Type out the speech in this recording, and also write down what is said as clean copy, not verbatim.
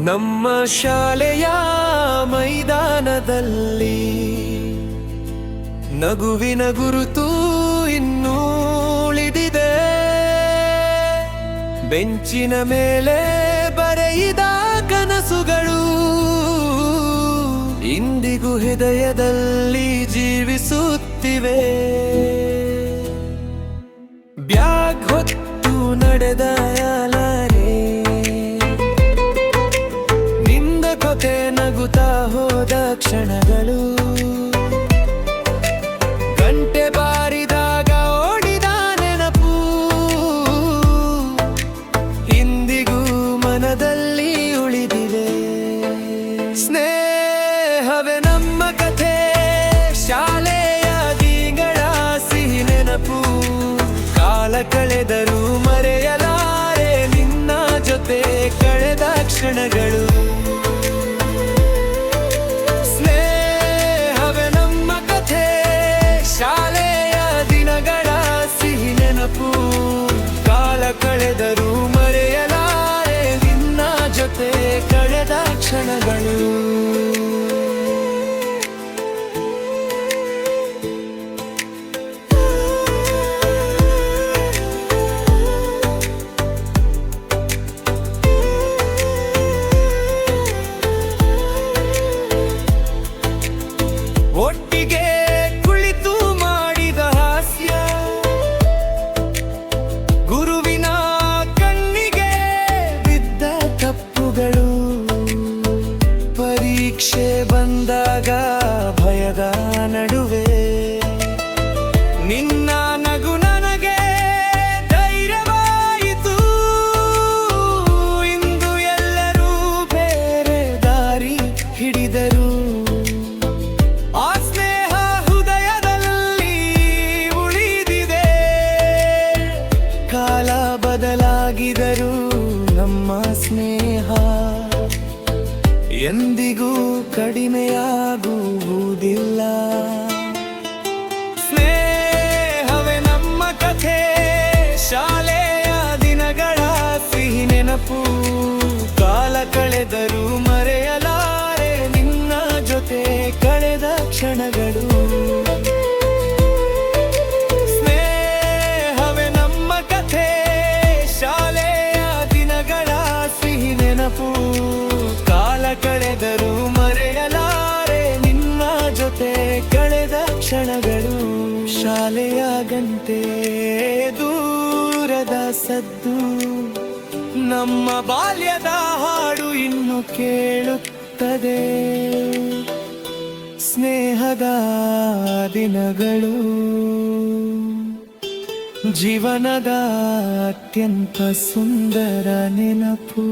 ನಮ್ಮ ಶಾಲೆಯ ಮೈದಾನದಲ್ಲಿ ನಗುವಿನ ಗುರುತು ಇನ್ನೂ ಉಳಿದಿದೆ. ಬೆಂಚಿನ ಮೇಲೆ ಬರೆಯಿದ ಕನಸುಗಳು ಇಂದಿಗೂ ಹೃದಯದಲ್ಲಿ ಜೀವಿಸುತ್ತಿವೆ. ಬ್ಯಾಗ್ ಹೊತ್ತು ನಡೆದ ನಗುತ್ತಾ ಹೋದ ಕ್ಷಣಗಳು, ಗಂಟೆ ಬಾರಿದಾಗ ಓಡಿದ ನೆನಪು ಇಂದಿಗೂ ಮನದಲ್ಲಿ ಉಳಿದಿದೆ. ಸ್ನೇಹವೇ ನಮ್ಮ ಕಥೆ, ಶಾಲೆಯ ದಿನಗಳ ಸಿಹಿ ನೆನಪು. ಕಾಲ ಕಳೆದರೂ ಮರೆಯಲಾರೆ ನಿನ್ನ ಜೊತೆ ಕಳೆದ ಕ್ಷಣಗಳು. ಕಾಲ ಕಳೆದರೂ ಮರೆಯಲಾರೆ ನಿನ್ನ ಜೊತೆ ಕಳೆದ ಕ್ಷಣಗಳು. ಒಟ್ಟಿಗೆ ಕುಳಿತು ಮಾಡಿದ ಹಾಸ್ಯ, ಗುರುವಿನ ಕಣ್ಣಿಗೆ ಬಿದ್ದ ತಪ್ಪುಗಳು, ಪರೀಕ್ಷೆ ಬಂದಾಗ ಭಯದ ನಡುವೆ ನಿನ್ನ ನಗು ನನಗೆ ಧೈರ್ಯವಾಯಿತು. ಇಂದು ಎಲ್ಲರೂ ಬೇರೆ ದಾರಿ ಹಿಡಿದರು. ಆ ಸ್ನೇಹ ಹೃದಯದಲ್ಲಿ ಉಳಿದಿದೆ. ಕಾಲ ಬದಲಾಗಿದರೂ ನಮ್ಮ ಸ್ನೇಹ ಎಂದಿಗೂ ಕಡಿಮೆಯಾಗುವುದಿಲ್ಲ. ಸ್ನೇಹವೇ ನಮ್ಮ ಕಥೆ, ಶಾಲೆಯ ದಿನಗಳ ಸಿಹಿ ನೆನಪು. ಕಾಲ ಕಳೆದರೂ ಮರೆಯಲಾರೆ ನಿನ್ನ ಜೊತೆ ಕಳೆದ ಕ್ಷಣಗಳು. ಸ್ನೇಹವೇ ನಮ್ಮ ಕಥೆ, ಶಾಲೆಯ ದಿನಗಳ ಸಿಹಿ ನೆನಪು. ಕಾಲ ಕಳೆದರೂ ಮರೆಯಲಾರೆ ನಿನ್ನ ಜೊತೆ ಕಳೆದ ಕ್ಷಣಗಳು. ಶಾಲೆಯ ಗಂಟೆ ದೂರದ ಸದ್ದು, ನಮ್ಮ ಬಾಲ್ಯದ ಹಾಡು ಇನ್ನು ಕೇಳುತ್ತದೆ. ಸ್ನೇಹದ ದಿನಗಳು ಜೀವನದ ಅತ್ಯಂತ ಸುಂದರ ನೆನಪು.